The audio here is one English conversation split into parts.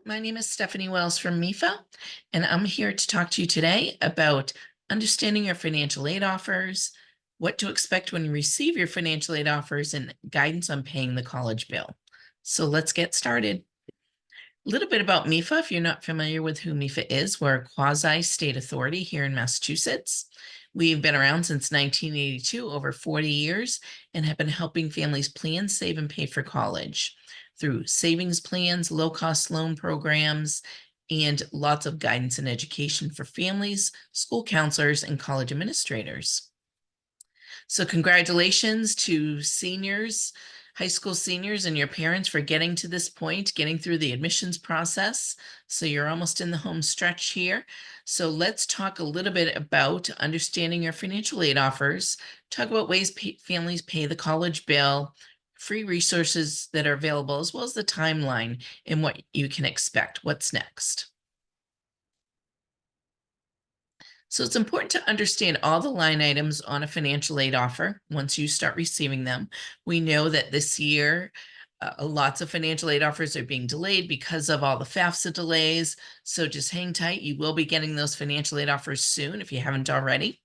My name is Stephanie Wells from MEFA, and I'm here to talk to you today about understanding your financial aid offers, what to expect when you receive your financial aid offers, and guidance on paying the college bill. So let's get started. A little bit about MEFA, if you're not familiar with who MEFA is, we're a quasi-state authority here in Massachusetts. We've been around since 1982, over 40 years, and have been helping families plan, save, and pay for college through savings plans, low-cost loan programs, and lots of guidance and education for families, school counselors, and college administrators. So congratulations to seniors, high school seniors and your parents for getting to this point, getting through the admissions process. So you're almost in the home stretch here. So let's talk a little bit about understanding your financial aid offers, talk about ways families pay the college bill, free resources that are available, as well as the timeline and what you can expect. What's next? So it's important to understand all the line items on a financial aid offer once you start receiving them. We know that this year, lots of financial aid offers are being delayed because of all the FAFSA delays. So just hang tight. You will be getting those financial aid offers soon if you haven't already.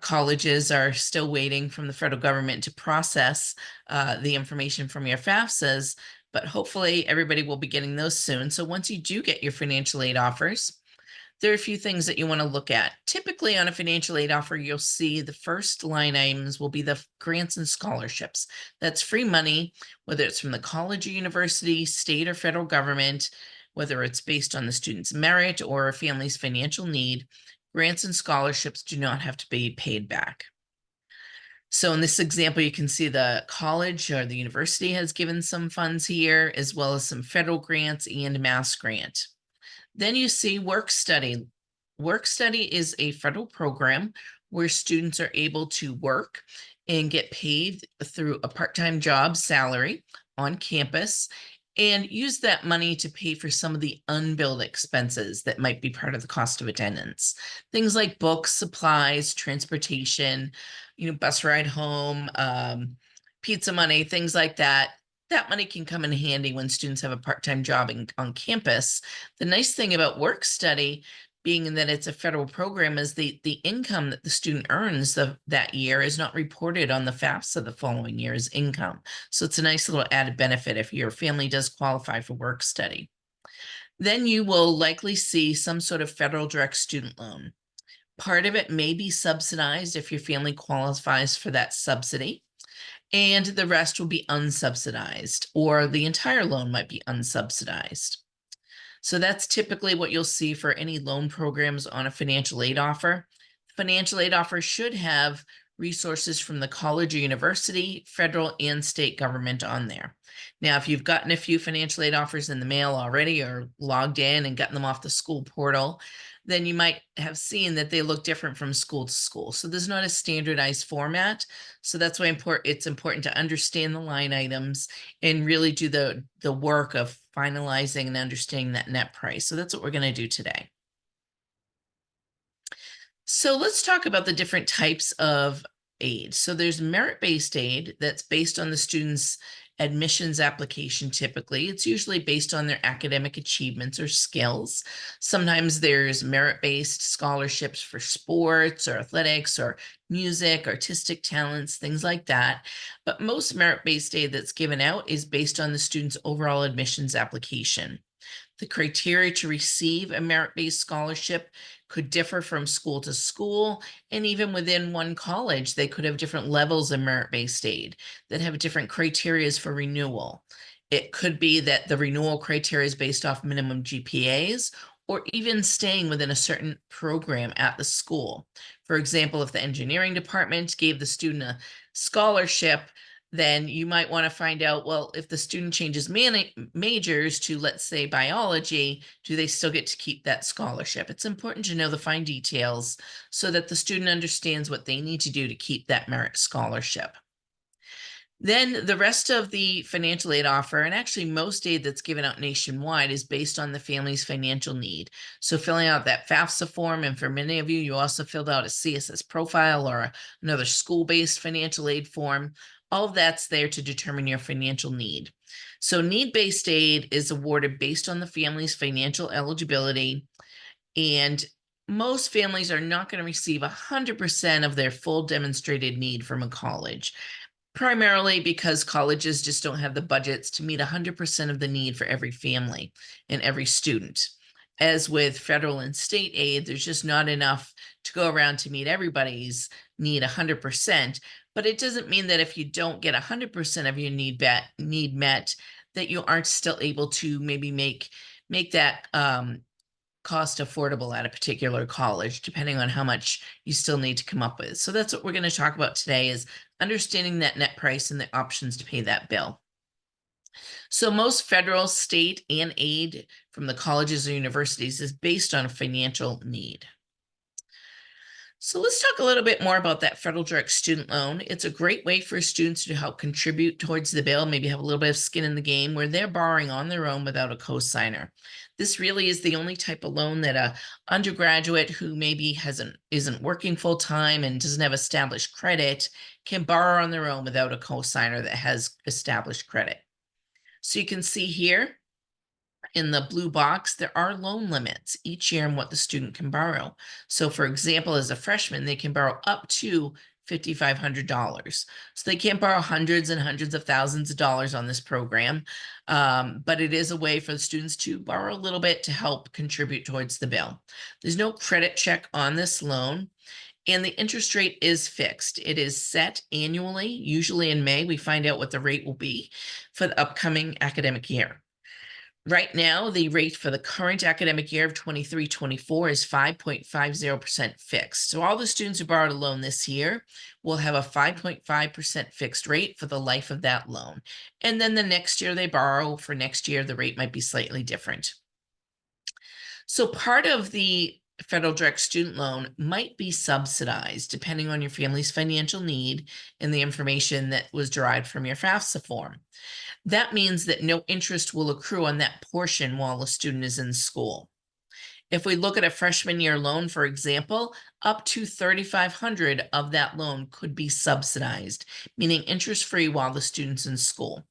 Colleges are still waiting from the federal government to process the information from your FAFSAs, but hopefully everybody will be getting those soon. So once you do get your financial aid offers, there are a few things that you want to look at. Typically on a financial aid offer, you'll see the first line items will be the grants and scholarships. That's free money, whether it's from the college or university, state or federal government, whether it's based on the student's merit or a family's financial need. Grants and scholarships do not have to be paid back. So in this example, you can see the college or the university has given some funds here, as well as some federal grants and Mass grant. Then you see work study. Work study is a federal program where students are able to work and get paid through a part-time job salary on campus and use that money to pay for some of the unbilled expenses that might be part of the cost of attendance. Things like books, supplies, transportation, bus ride home, pizza money, things like that. That money can come in handy when students have a part-time job on campus. The nice thing about work study, being that it's a federal program, is the income that the student earns that year is not reported on the FAFSA the following year as income. So it's a nice little added benefit if your family does qualify for work study. Then you will likely see some sort of federal direct student loan. Part of it may be subsidized if your family qualifies for that subsidy, and the rest will be unsubsidized, or the entire loan might be unsubsidized. So that's typically what you'll see for any loan programs on a financial aid offer. Financial aid offer should have resources from the college or university, federal and state government on there. Now, if you've gotten a few financial aid offers in the mail already or logged in and gotten them off the school portal, then you might have seen that they look different from school to school. So there's not a standardized format. So that's why it's important to understand the line items and really do the work of finalizing and understanding that net price. So that's what we're going to do today. So let's talk about the different types of aid. So there's merit-based aid that's based on the student's admissions application. Typically, it's usually based on their academic achievements or skills. Sometimes there's merit-based scholarships for sports or athletics or music, artistic talents, things like that. But most merit-based aid that's given out is based on the student's overall admissions application. The criteria to receive a merit-based scholarship could differ from school to school, and even within one college, they could have different levels of merit-based aid that have different criteria for renewal. It could be that the renewal criteria is based off minimum GPAs, or even staying within a certain program at the school. For example, if the engineering department gave the student a scholarship, then you might want to find out, well, if the student changes majors to, let's say, biology, do they still get to keep that scholarship? It's important to know the fine details so that the student understands what they need to do to keep that merit scholarship. Then the rest of the financial aid offer, and actually most aid that's given out nationwide, is based on the family's financial need. So filling out that FAFSA form, and for many of you, you also filled out a CSS profile or another school-based financial aid form. All of that's there to determine your financial need. So need-based aid is awarded based on the family's financial eligibility, and most families are not going to receive 100% of their full demonstrated need from a college, primarily because colleges just don't have the budgets to meet 100% of the need for every family and every student. As with federal and state aid, there's just not enough to go around to meet everybody's need 100%. But it doesn't mean that if you don't get 100% of your need met, that you aren't still able to maybe make that cost affordable at a particular college, depending on how much you still need to come up with. So that's what we're going to talk about today, is understanding that net price and the options to pay that bill. So most federal, state, and aid from the colleges or universities is based on a financial need. So let's talk a little bit more about that federal direct student loan. It's a great way for students to help contribute towards the bill, maybe have a little bit of skin in the game, where they're borrowing on their own without a cosigner. This really is the only type of loan that a undergraduate who maybe isn't working full time and doesn't have established credit can borrow on their own without a cosigner that has established credit. So you can see here in the blue box, there are loan limits each year on what the student can borrow. So for example, as a freshman, they can borrow up to $5,500. So they can't borrow hundreds and hundreds of thousands of dollars on this program, but it is a way for the students to borrow a little bit to help contribute towards the bill. There's no credit check on this loan, and the interest rate is fixed. It is set annually. Usually in May, we find out what the rate will be for the upcoming academic year. Right now, the rate for the current academic year of 23-24 is 5.50% fixed. So all the students who borrowed a loan this year will have a 5.5% fixed rate for the life of that loan. And then the next year they borrow, for next year, the rate might be slightly different. So part of the federal direct student loan might be subsidized depending on your family's financial need and the information that was derived from your FAFSA form. That means that no interest will accrue on that portion while the student is in school. If we look at a freshman year loan, for example, up to $3,500 of that loan could be subsidized, meaning interest-free while the student's in school.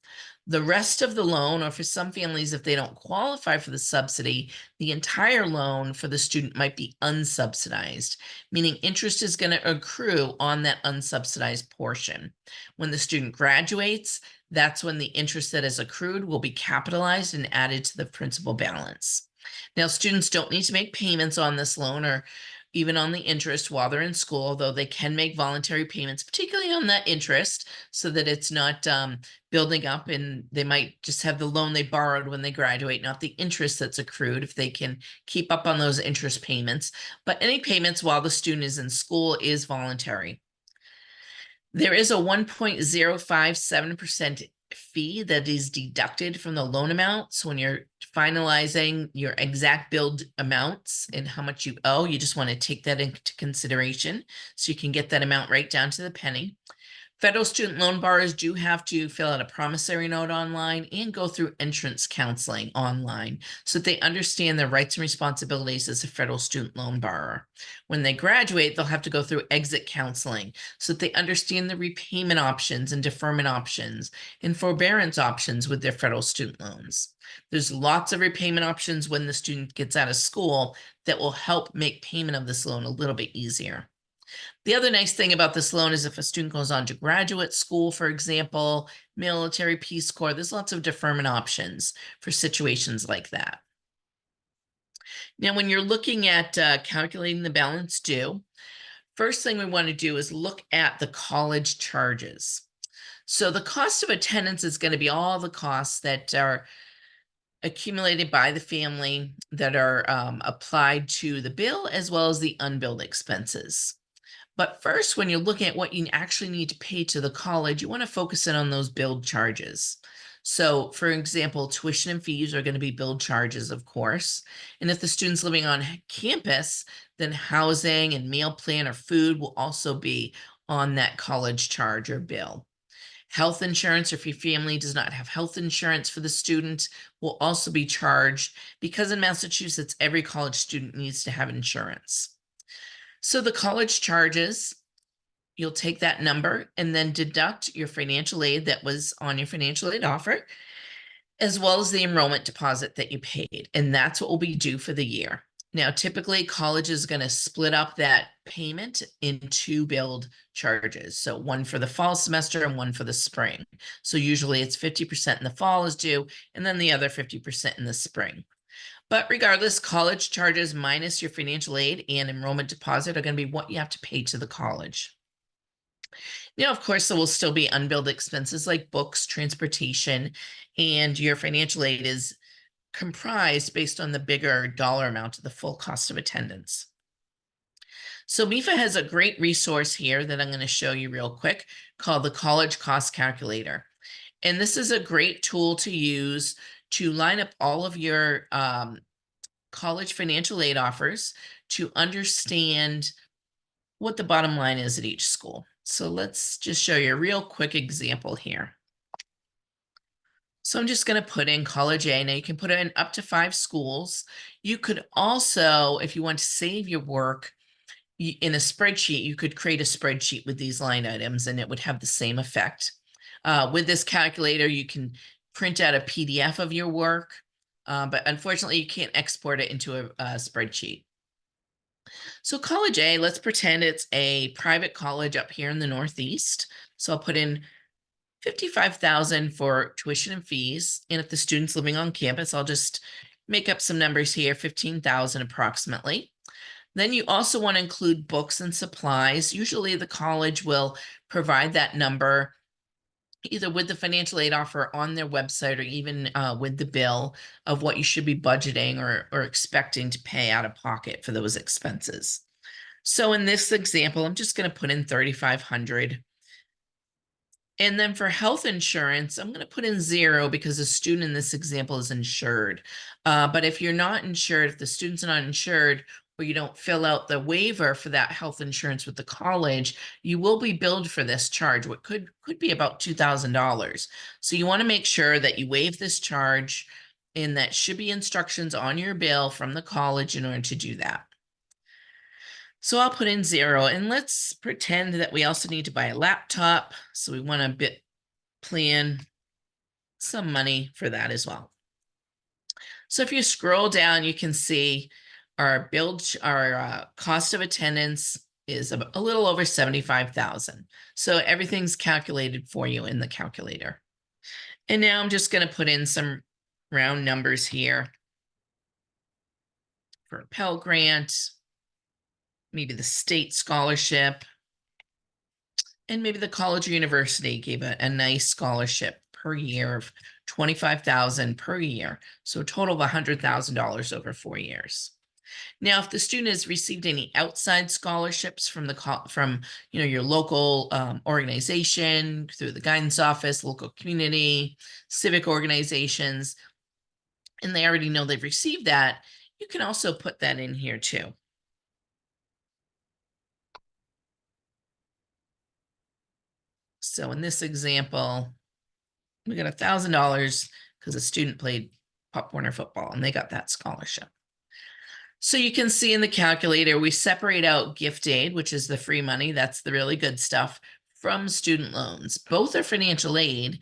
The rest of the loan, or for some families, if they don't qualify for the subsidy, the entire loan for the student might be unsubsidized, meaning interest is going to accrue on that unsubsidized portion. When the student graduates, that's when the interest that is accrued will be capitalized and added to the principal balance. Now, students don't need to make payments on this loan or even on the interest while they're in school, although they can make voluntary payments, particularly on that interest, so that it's not building up, and they might just have the loan they borrowed when they graduate, not the interest that's accrued, if they can keep up on those interest payments. But any payments while the student is in school is voluntary. There is a 1.057% fee that is deducted from the loan amount. So when you're finalizing your exact billed amounts and how much you owe, you just want to take that into consideration so you can get that amount right down to the penny. Federal student loan borrowers do have to fill out a promissory note online and go through entrance counseling online so that they understand their rights and responsibilities as a federal student loan borrower. When they graduate, they'll have to go through exit counseling so that they understand the repayment options and deferment options and forbearance options with their federal student loans. There's lots of repayment options when the student gets out of school that will help make payment of this loan a little bit easier. The other nice thing about this loan is if a student goes on to graduate school, for example, military, Peace Corps, there's lots of deferment options for situations like that. Now, when you're looking at calculating the balance due, first thing we want to do is look at the college charges. So the cost of attendance is going to be all the costs that are accumulated by the family that are applied to the bill, as well as the unbilled expenses. But first, when you're looking at what you actually need to pay to the college, you want to focus in on those billed charges. So, for example, tuition and fees are going to be billed charges, of course. And if the student's living on campus, then housing and meal plan or food will also be on that college charge or bill. Health insurance, or if your family does not have health insurance for the student, will also be charged, because in Massachusetts, every college student needs to have insurance. So the college charges you'll take that number and then deduct your financial aid that was on your financial aid offer, as well as the enrollment deposit that you paid. And that's what will be due for the year. Now, typically college is going to split up that payment in two billed charges. So one for the fall semester and one for the spring. So usually it's 50% in the fall is due, and then the other 50% in the spring. But regardless, college charges minus your financial aid and enrollment deposit are going to be what you have to pay to the college. Now, of course, there will still be unbilled expenses like books, transportation, and your financial aid is comprised based on the bigger dollar amount of the full cost of attendance. So MEFA has a great resource here that I'm going to show you real quick called the College Cost Calculator. And this is a great tool to use to line up all of your college financial aid offers to understand what the bottom line is at each school. So let's just show you a real quick example here. So I'm just going to put in college A. Now you can put in up to 5 schools. You could also, if you want to save your work in a spreadsheet, you could create a spreadsheet with these line items and it would have the same effect. With this calculator, you can print out a PDF of your work, but unfortunately you can't export it into a spreadsheet. So college A, let's pretend it's a private college up here in the Northeast. So I'll put in $55,000 for tuition and fees. And if the student's living on campus, I'll just make up some numbers here, $15,000 approximately. Then you also want to include books and supplies. Usually the college will provide that number either with the financial aid offer on their website or even with the bill of what you should be budgeting or expecting to pay out of pocket for those expenses. So in this example, I'm just going to put in $3,500. And then for health insurance, I'm going to put in 0 because the student in this example is insured. But if you're not insured, if the student's not insured, or you don't fill out the waiver for that health insurance with the college, you will be billed for this charge, what could be about $2,000. So you want to make sure that you waive this charge, and that should be instructions on your bill from the college in order to do that. So I'll put in 0, and let's pretend that we also need to buy a laptop. So we want to plan some money for that as well. So if you scroll down, you can see our cost of attendance is a little over $75,000. So everything's calculated for you in the calculator. And now I'm just going to put in some round numbers here for a Pell Grant, maybe the state scholarship, and maybe the college or university gave a nice scholarship per year of $25,000 per year. So a total of $100,000 over 4 years. Now, if the student has received any outside scholarships from your local organization, through the guidance office, local community, civic organizations, and they already know they've received that, you can also put that in here too. So in this example, we got $1,000 because a student played Pop Warner football and they got that scholarship. So you can see in the calculator, we separate out gift aid, which is the free money. That's the really good stuff, from student loans. Both are financial aid,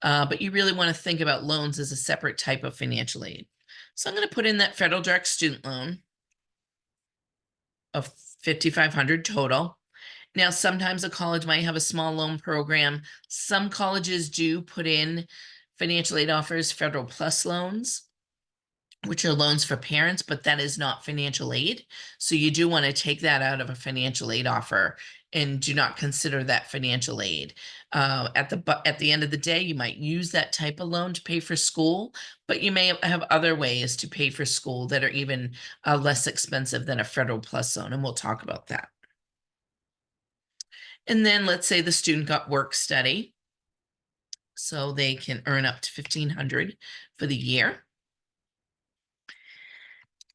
but you really want to think about loans as a separate type of financial aid. So I'm going to put in that federal direct student loan of $5,500 total. Now, sometimes a college might have a small loan program. Some colleges do put in financial aid offers, Federal Plus loans, which are loans for parents, but that is not financial aid. So you do want to take that out of a financial aid offer and do not consider that financial aid. At the end of the day, you might use that type of loan to pay for school, but you may have other ways to pay for school that are even less expensive than a Federal Plus loan, and we'll talk about that. And then let's say the student got work study, so they can earn up to $1,500 for the year.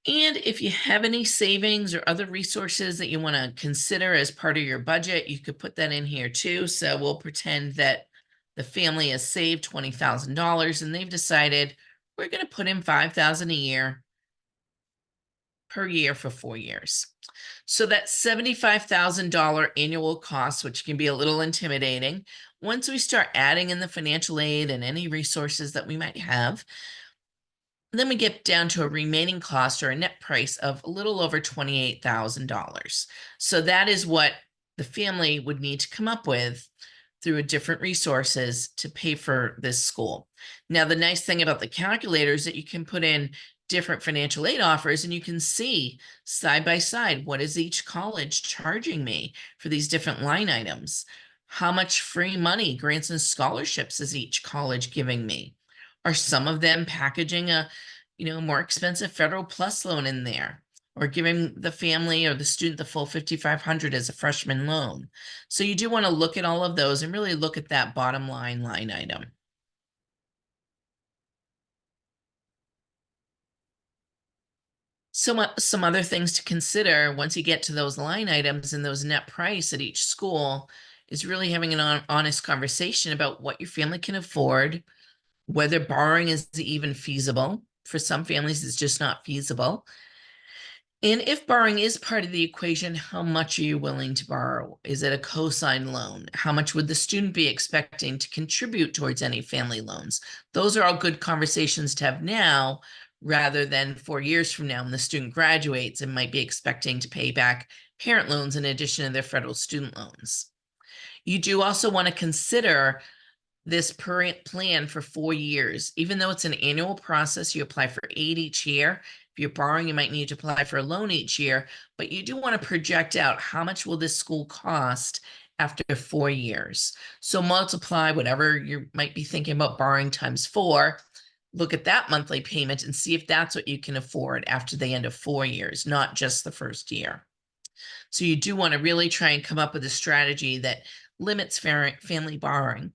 And if you have any savings or other resources that you want to consider as part of your budget, you could put that in here too. So we'll pretend that the family has saved $20,000 and they've decided we're going to put in $5,000 a year per year for 4 years. So that $75,000 annual cost, which can be a little intimidating, once we start adding in the financial aid and any resources that we might have, then we get down to a remaining cost or a net price of a little over $28,000. So that is what the family would need to come up with through different resources to pay for this school. Now, the nice thing about the calculator is that you can put in different financial aid offers and you can see side by side, what is each college charging me for these different line items? How much free money, grants and scholarships is each college giving me? Are some of them packaging a, more expensive Federal Plus loan in there, or giving the family or the student the full $5,500 as a freshman loan? So you do want to look at all of those and really look at that bottom line item. So some other things to consider once you get to those line items and those net price at each school is really having an honest conversation about what your family can afford, whether borrowing is even feasible. For some families, it's just not feasible. And if borrowing is part of the equation, how much are you willing to borrow? Is it a co-signed loan? How much would the student be expecting to contribute towards any family loans? Those are all good conversations to have now, rather than 4 years from now when the student graduates and might be expecting to pay back parent loans in addition to their federal student loans. You do also want to consider this plan for 4 years. Even though it's an annual process, you apply for 8 each year. If you're borrowing, you might need to apply for a loan each year, but you do want to project out how much will this school cost after 4 years. So multiply whatever you might be thinking about borrowing times 4, look at that monthly payment and see if that's what you can afford after the end of 4 years, not just the first year. So you do want to really try and come up with a strategy that limits family borrowing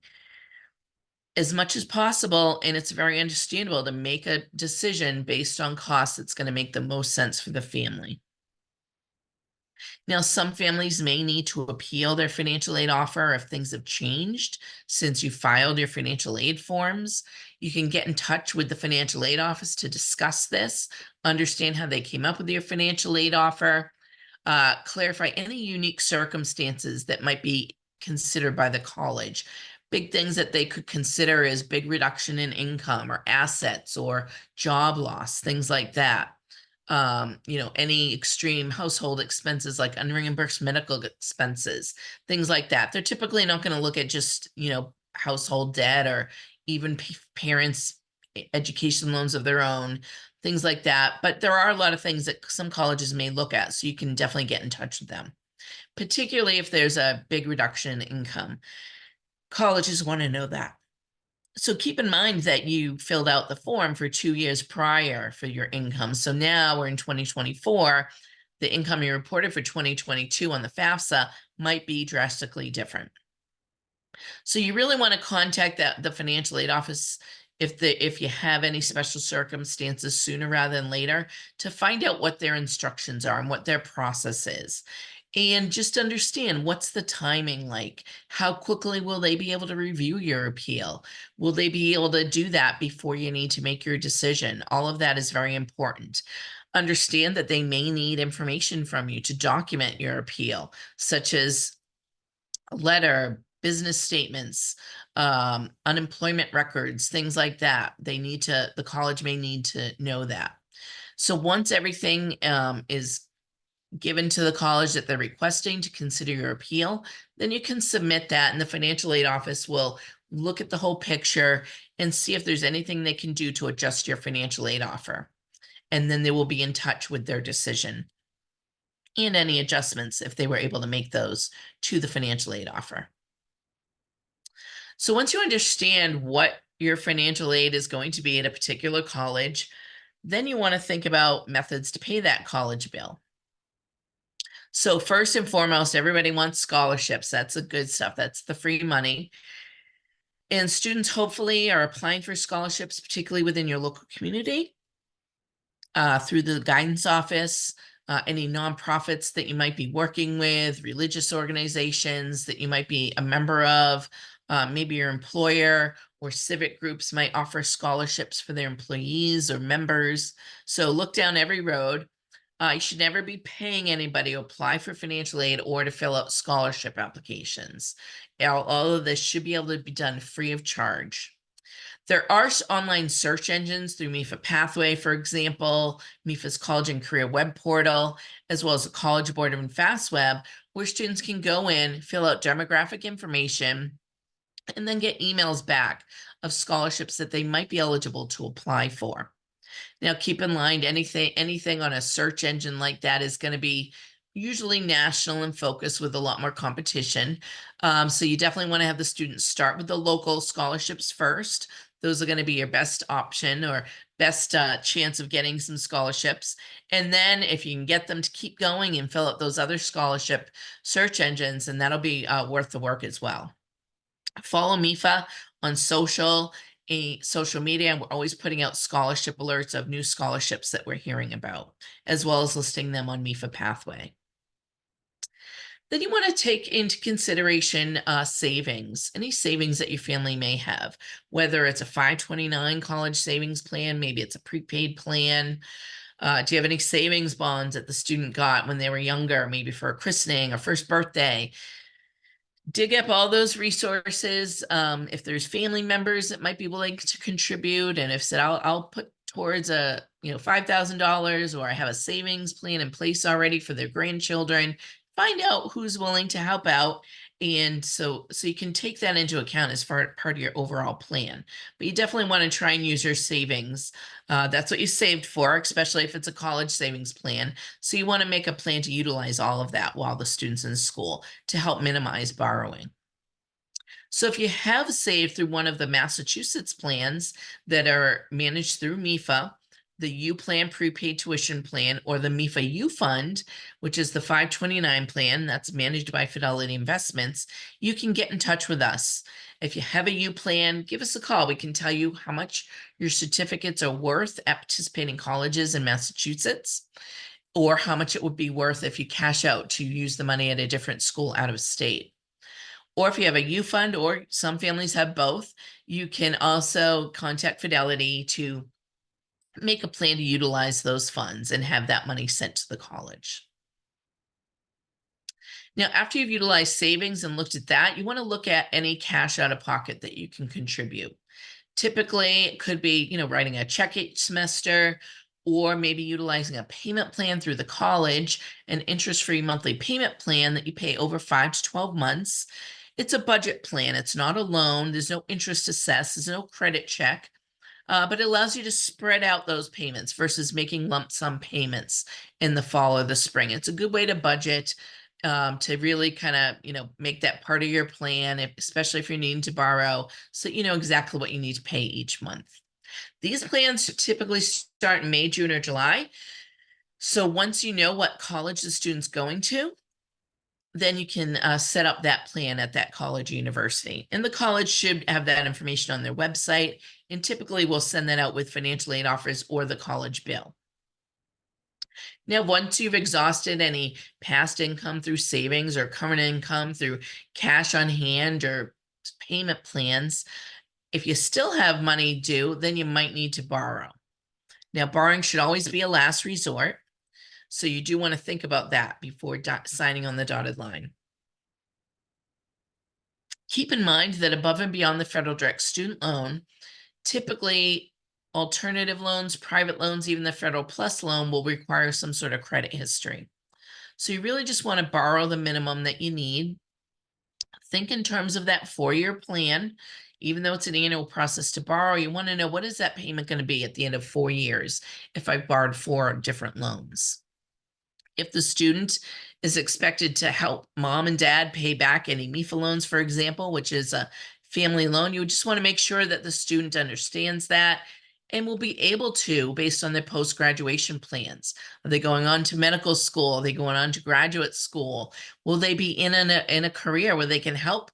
as much as possible, and it's very understandable to make a decision based on costs that's going to make the most sense for the family. Now, some families may need to appeal their financial aid offer if things have changed since you filed your financial aid forms. You can get in touch with the financial aid office to discuss this, understand how they came up with your financial aid offer, clarify any unique circumstances that might be considered by the college. Big things that they could consider is big reduction in income or assets or job loss, things like that. Any extreme household expenses like unreimbursed medical expenses, things like that. They're typically not going to look at just, household debt or even parents' education loans of their own, things like that. But there are a lot of things that some colleges may look at, so you can definitely get in touch with them, particularly if there's a big reduction in income. Colleges want to know that. So keep in mind that you filled out the form for 2 years prior for your income. So now we're in 2024. The income you reported for 2022 on the FAFSA might be drastically different. So you really want to contact the financial aid office if you have any special circumstances sooner rather than later, to find out what their instructions are and what their process is. And just understand, what's the timing like? How quickly will they be able to review your appeal? Will they be able to do that before you need to make your decision? All of that is very important. Understand that they may need information from you to document your appeal, such as a letter, business statements, unemployment records, things like that. The college may need to know that. So once everything is given to the college that they're requesting to consider your appeal, then you can submit that, and the financial aid office will look at the whole picture and see if there's anything they can do to adjust your financial aid offer. And then they will be in touch with their decision and any adjustments if they were able to make those to the financial aid offer. So once you understand what your financial aid is going to be at a particular college, then you want to think about methods to pay that college bill. So first and foremost, everybody wants scholarships. That's the good stuff. That's the free money. And students hopefully are applying for scholarships, particularly within your local community, through the guidance office, any nonprofits that you might be working with, religious organizations that you might be a member of, maybe your employer or civic groups might offer scholarships for their employees or members. So look down every road. You should never be paying anybody to apply for financial aid or to fill out scholarship applications. All of this should be able to be done free of charge. There are online search engines through MEFA Pathway, for example, MEFA's College and Career Web Portal, as well as the College Board and FastWeb, where students can go in, fill out demographic information, and then get emails back of scholarships that they might be eligible to apply for. Now, keep in mind, anything on a search engine like that is going to be usually national in focus with a lot more competition. So you definitely want to have the students start with the local scholarships first. Those are going to be your best option or best chance of getting some scholarships. And then if you can get them to keep going and fill out those other scholarship search engines, and that'll be worth the work as well. Follow MEFA on social media. We're always putting out scholarship alerts of new scholarships that we're hearing about, as well as listing them on MEFA Pathway. Then you want to take into consideration savings, any savings that your family may have, whether it's a 529 college savings plan, maybe it's a prepaid plan. Do you have any savings bonds that the student got when they were younger, maybe for a christening or first birthday? Dig up all those resources. If there's family members that might be willing to contribute, and if said, I'll put towards a $5,000, or I have a savings plan in place already for their grandchildren. Find out who's willing to help out, and so you can take that into account as part of your overall plan. But you definitely want to try and use your savings. That's what you saved for, especially if it's a college savings plan. So you want to make a plan to utilize all of that while the student's in school to help minimize borrowing. So if you have saved through one of the Massachusetts plans that are managed through MEFA, the U Plan Prepaid Tuition Plan, or the MEFA U Fund, which is the 529 plan that's managed by Fidelity Investments, you can get in touch with us. If you have a U plan, give us a call. We can tell you how much your certificates are worth at participating colleges in Massachusetts, or how much it would be worth if you cash out to use the money at a different school out of state. Or if you have a U Fund, or some families have both, you can also contact Fidelity to make a plan to utilize those funds and have that money sent to the college. Now, after you've utilized savings and looked at that, you want to look at any cash out of pocket that you can contribute. Typically, it could be, writing a check each semester, or maybe utilizing a payment plan through the college, an interest-free monthly payment plan that you pay over 5 to 12 months. It's a budget plan. It's not a loan. There's no interest assessed. There's no credit check. But it allows you to spread out those payments versus making lump sum payments in the fall or the spring. It's a good way to budget, to really kind of, make that part of your plan, especially if you're needing to borrow, so you know exactly what you need to pay each month. These plans typically start in May, June, or July. So once you know what college the student's going to, then you can set up that plan at that college or university. And the college should have that information on their website, and typically we'll send that out with financial aid offers or the college bill. Now, once you've exhausted any past income through savings or current income through cash on hand or payment plans, if you still have money due, then you might need to borrow. Now, borrowing should always be a last resort. So you do want to think about that before signing on the dotted line. Keep in mind that above and beyond the federal direct student loan, typically alternative loans, private loans, even the Federal Plus loan will require some sort of credit history. So you really just want to borrow the minimum that you need. Think in terms of that 4-year plan. Even though it's an annual process to borrow, you want to know, what is that payment going to be at the end of 4 years if I borrowed 4 different loans? If the student is expected to help mom and dad pay back any MEFA loans, for example, which is a family loan, you just want to make sure that the student understands that and will be able to, based on their post-graduation plans. Are they going on to medical school? Are they going on to graduate school? Will they be in a career where they can help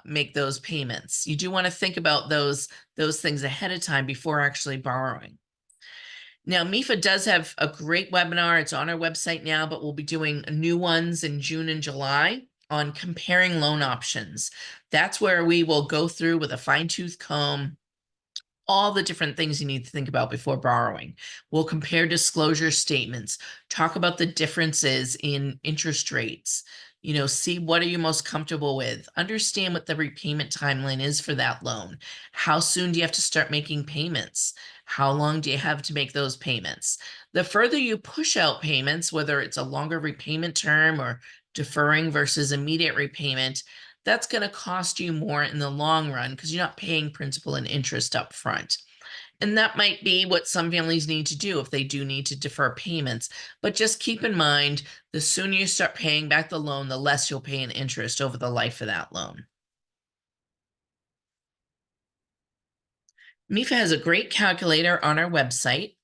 make those payments? You do want to think about those things ahead of time before actually borrowing. Now, MEFA does have a great webinar. It's on our website now, but we'll be doing new ones in June and July on comparing loan options. That's where we will go through with a fine-tooth comb all the different things you need to think about before borrowing. We'll compare disclosure statements, talk about the differences in interest rates, see what are you most comfortable with, understand what the repayment timeline is for that loan. How soon do you have to start making payments? How long do you have to make those payments? The further you push out payments, whether it's a longer repayment term or deferring versus immediate repayment, that's going to cost you more in the long run because you're not paying principal and interest up front. And that might be what some families need to do if they do need to defer payments. But just keep in mind, the sooner you start paying back the loan, the less you'll pay in interest over the life of that loan. MEFA has a great calculator on our website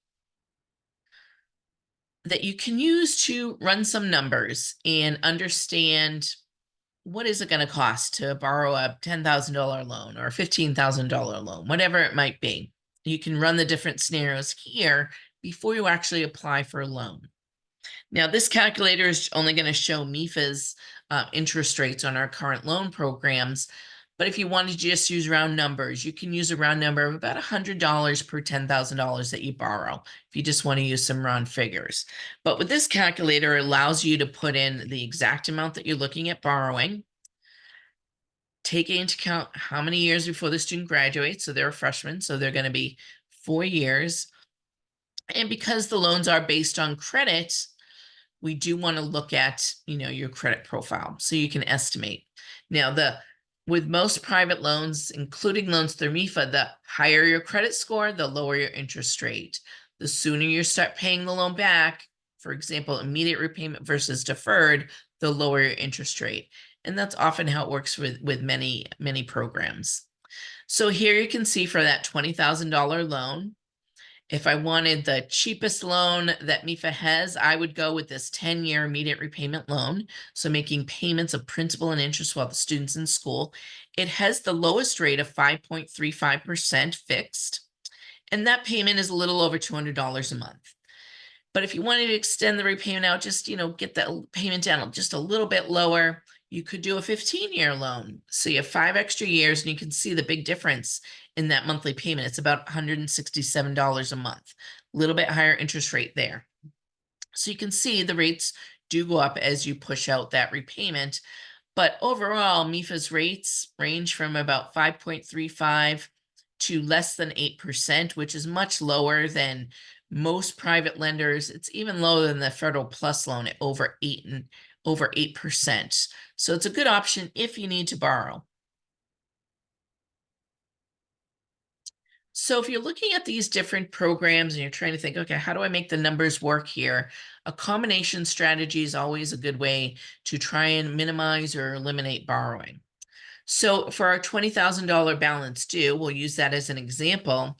that you can use to run some numbers and understand what is it going to cost to borrow a $10,000 loan or a $15,000 loan, whatever it might be. You can run the different scenarios here before you actually apply for a loan. Now, this calculator is only going to show MEFA's interest rates on our current loan programs. But if you wanted to just use round numbers, you can use a round number of about $100 per $10,000 that you borrow, if you just want to use some round figures. But with this calculator, it allows you to put in the exact amount that you're looking at borrowing, taking into account how many years before the student graduates. So they're a freshman, so they're going to be 4 years. And because the loans are based on credit, we do want to look at, your credit profile so you can estimate. Now, with most private loans, including loans through MEFA, the higher your credit score, the lower your interest rate. The sooner you start paying the loan back, for example, immediate repayment versus deferred, the lower your interest rate. And that's often how it works with many, many programs. So here you can see for that $20,000 loan, if I wanted the cheapest loan that MEFA has, I would go with this 10-year immediate repayment loan. So making payments of principal and interest while the student's in school. It has the lowest rate of 5.35% fixed. And that payment is a little over $200 a month. But if you wanted to extend the repayment out, just, get that payment down just a little bit lower, you could do a 15-year loan. So you have 5 extra years, and you can see the big difference in that monthly payment. It's about $167 a month, a little bit higher interest rate there. So you can see the rates do go up as you push out that repayment. But overall, MEFA's rates range from about 5.35 to less than 8%, which is much lower than most private lenders. It's even lower than the Federal Plus loan at over 8%. So it's a good option if you need to borrow. So if you're looking at these different programs and you're trying to think, okay, how do I make the numbers work here? A combination strategy is always a good way to try and minimize or eliminate borrowing. So for our $20,000 balance due, we'll use that as an example.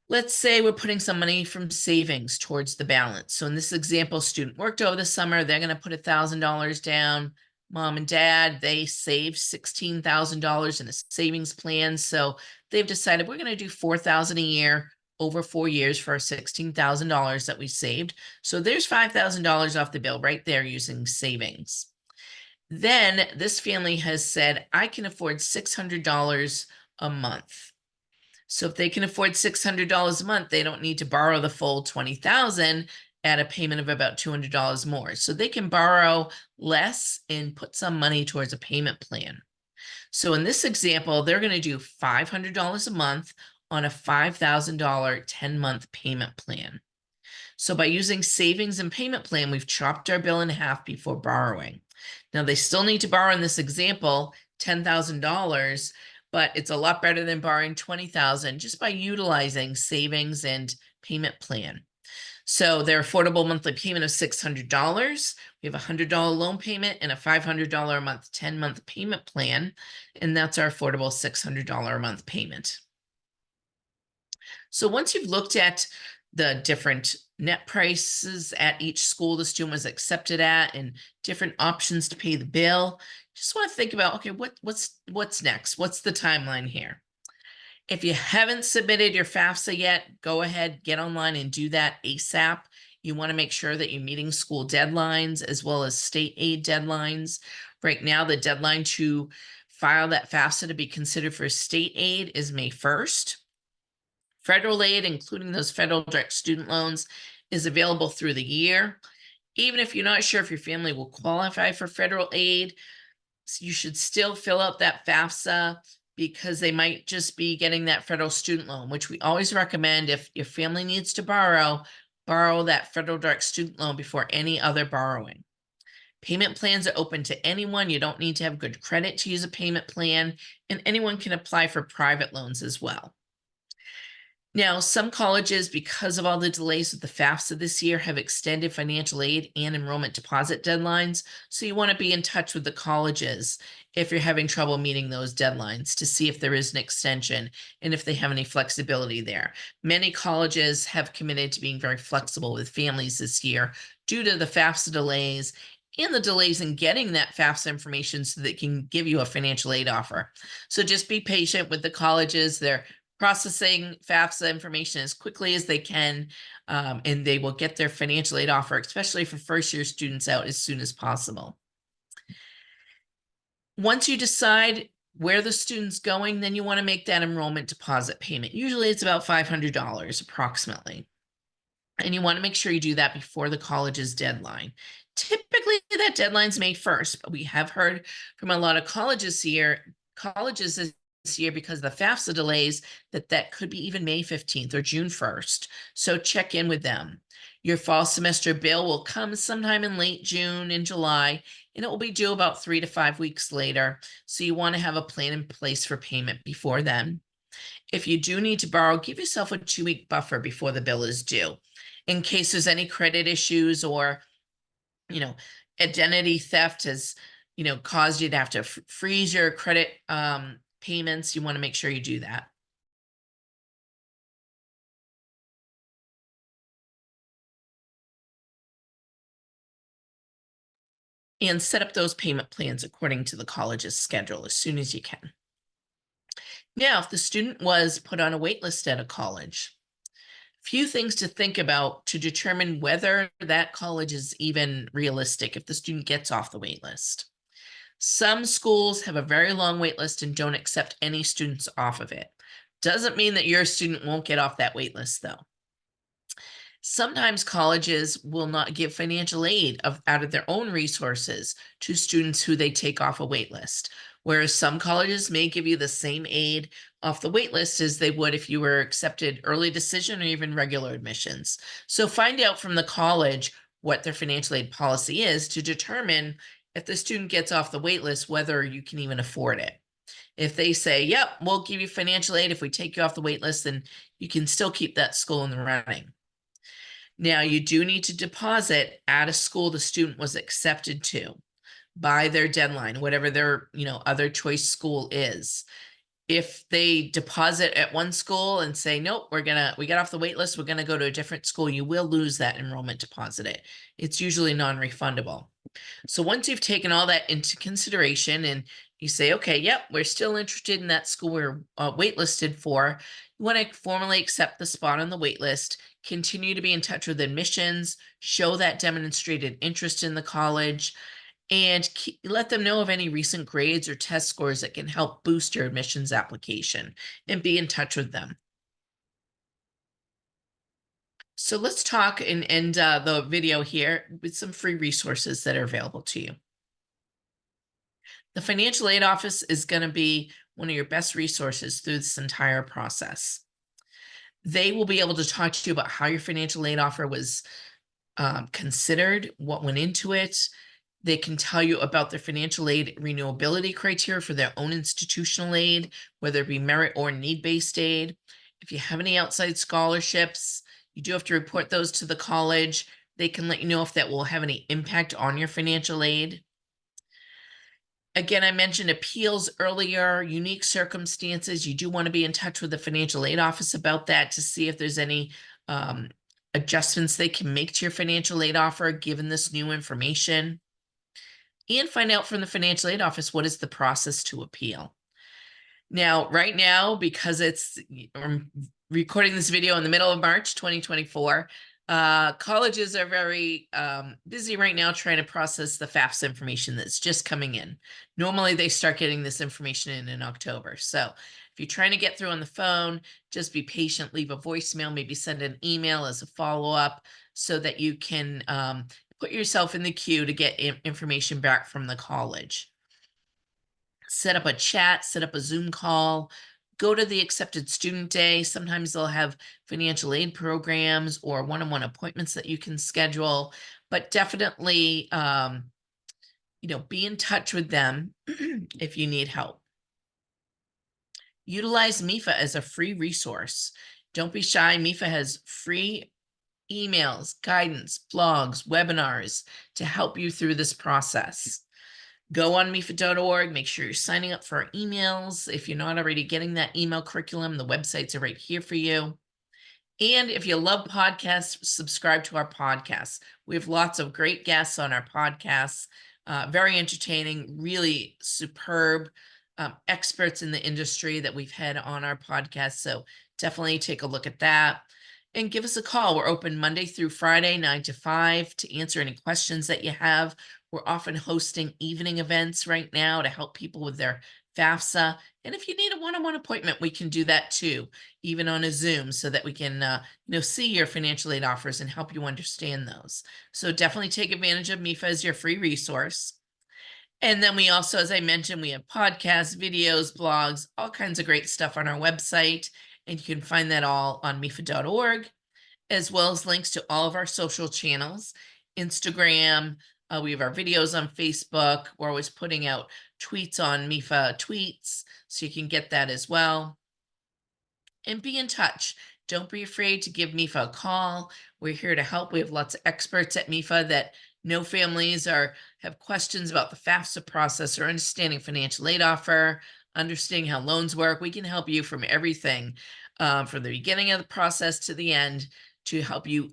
Let's say we're putting some money from savings towards the balance. So in this example, student worked over the summer, they're going to put $1,000 down. Mom and dad, they saved $16,000 in a savings plan. So they've decided we're going to do $4,000 a year over 4 years for our $16,000 that we saved. So there's $5,000 off the bill right there using savings. Then this family has said, I can afford $600 a month. So if they can afford $600 a month, they don't need to borrow the full $20,000 at a payment of about $200 more. So they can borrow less and put some money towards a payment plan. So in this example, they're going to do $500 a month on a $5,000 10-month payment plan. So by using savings and payment plan, we've chopped our bill in half before borrowing. Now they still need to borrow in this example $10,000, but it's a lot better than borrowing $20,000 just by utilizing savings and payment plan. So their affordable monthly payment of $600. We have a $100 loan payment and a $500 a month 10-month payment plan, and that's our affordable $600 a month payment. So once you've looked at the different net prices at each school the student was accepted at and different options to pay the bill, just want to think about, okay, what's next? What's the timeline here? If you haven't submitted your FAFSA yet, go ahead, get online and do that ASAP. You want to make sure that you're meeting school deadlines as well as state aid deadlines. Right now, the deadline to file that FAFSA to be considered for state aid is May 1st. Federal aid, including those federal direct student loans, is available through the year. Even if you're not sure if your family will qualify for federal aid, you should still fill out that FAFSA, because they might just be getting that federal student loan, which we always recommend if your family needs to borrow that federal direct student loan before any other borrowing. Payment plans are open to anyone. You don't need to have good credit to use a payment plan, and anyone can apply for private loans as well. Now, some colleges, because of all the delays with the FAFSA this year, have extended financial aid and enrollment deposit deadlines. So you want to be in touch with the colleges if you're having trouble meeting those deadlines to see if there is an extension and if they have any flexibility there. Many colleges have committed to being very flexible with families this year due to the FAFSA delays and the delays in getting that FAFSA information so that they can give you a financial aid offer. So just be patient with the colleges. They're processing FAFSA information as quickly as they can, and they will get their financial aid offer, especially for first-year students, out as soon as possible. Once you decide where the student's going, then you want to make that enrollment deposit payment. Usually it's about $500 approximately. And you want to make sure you do that before the college's deadline. Typically that deadline's May 1st, but we have heard from a lot of colleges this year, because of the FAFSA delays, that could be even May 15th or June 1st. So check in with them. Your fall semester bill will come sometime in late June and July, and it will be due about 3 to 5 weeks later. So you want to have a plan in place for payment before then. If you do need to borrow, give yourself a 2-week buffer before the bill is due, in case there's any credit issues or, identity theft has, caused you to have to freeze your credit payments. You want to make sure you do that. And set up those payment plans according to the college's schedule as soon as you can. Now, if the student was put on a wait list at a college, few things to think about to determine whether that college is even realistic if the student gets off the wait list. Some schools have a very long wait list and don't accept any students off of it. Doesn't mean that your student won't get off that wait list, though. Sometimes colleges will not give financial aid out of their own resources to students who they take off a wait list, whereas some colleges may give you the same aid off the wait list as they would if you were accepted early decision or even regular admissions. So find out from the college what their financial aid policy is to determine if the student gets off the wait list, whether you can even afford it. If they say, yep, we'll give you financial aid if we take you off the wait list, then you can still keep that school in the running. Now, you do need to deposit at a school the student was accepted to by their deadline, whatever their, other choice school is. If they deposit at one school and say, nope, we got off the wait list, we're going to go to a different school, you will lose that enrollment deposit. It's usually non-refundable. So once you've taken all that into consideration and you say, okay, yep, we're still interested in that school we're waitlisted for, you want to formally accept the spot on the wait list, continue to be in touch with admissions, show that demonstrated interest in the college, and let them know of any recent grades or test scores that can help boost your admissions application, and be in touch with them. So let's talk and end the video here with some free resources that are available to you. The financial aid office is going to be one of your best resources through this entire process. They will be able to talk to you about how your financial aid offer was considered, what went into it. They can tell you about their financial aid renewability criteria for their own institutional aid, whether it be merit or need-based aid. If you have any outside scholarships, you do have to report those to the college. They can let you know if that will have any impact on your financial aid. Again, I mentioned appeals earlier, unique circumstances. You do want to be in touch with the financial aid office about that to see if there's any adjustments they can make to your financial aid offer given this new information. And find out from the financial aid office, what is the process to appeal? Now, right now, because I'm recording this video in the middle of March 2024, colleges are very busy right now trying to process the FAFSA information that's just coming in. Normally, they start getting this information in October. So If you're trying to get through on the phone, just be patient, leave a voicemail, maybe send an email as a follow-up so that you can put yourself in the queue to get information back from the college. Set up a chat, set up a Zoom call, go to the accepted student day. Sometimes they'll have financial aid programs or one-on-one appointments that you can schedule, but definitely, be in touch with them if you need help. Utilize MEFA as a free resource. Don't be shy. MEFA has free emails, guidance, blogs, webinars to help you through this process. Go on MEFA.org, make sure you're signing up for our emails. If you're not already getting that email curriculum, the websites are right here for you. And if you love podcasts, subscribe to our podcasts. We have lots of great guests on our podcasts, very entertaining, really superb experts in the industry that we've had on our podcast. So definitely take a look at that and give us a call. We're open Monday through Friday, 9 to 5, to answer any questions that you have. We're often hosting evening events right now to help people with their FAFSA. And if you need a one-on-one appointment, we can do that too, even on a Zoom, so that we can see your financial aid offers and help you understand those. So definitely take advantage of MEFA as your free resource. And then we also, as I mentioned, we have podcasts, videos, blogs, all kinds of great stuff on our website. And you can find that all on MEFA.org, as well as links to all of our social channels, Instagram. We have our videos on Facebook. We're always putting out tweets on MEFA tweets, so you can get that as well. And be in touch. Don't be afraid to give MEFA a call. We're here to help. We have lots of experts at MEFA that know families have questions about the FAFSA process or understanding financial aid offer, understanding how loans work. We can help you from everything, from the beginning of the process to the end, to help you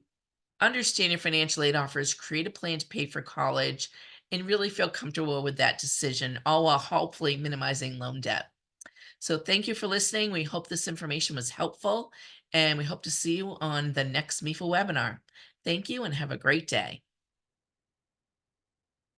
understand your financial aid offers, create a plan to pay for college, and really feel comfortable with that decision, all while hopefully minimizing loan debt. So thank you for listening. We hope this information was helpful, and we hope to see you on the next MEFA webinar. Thank you and have a great day.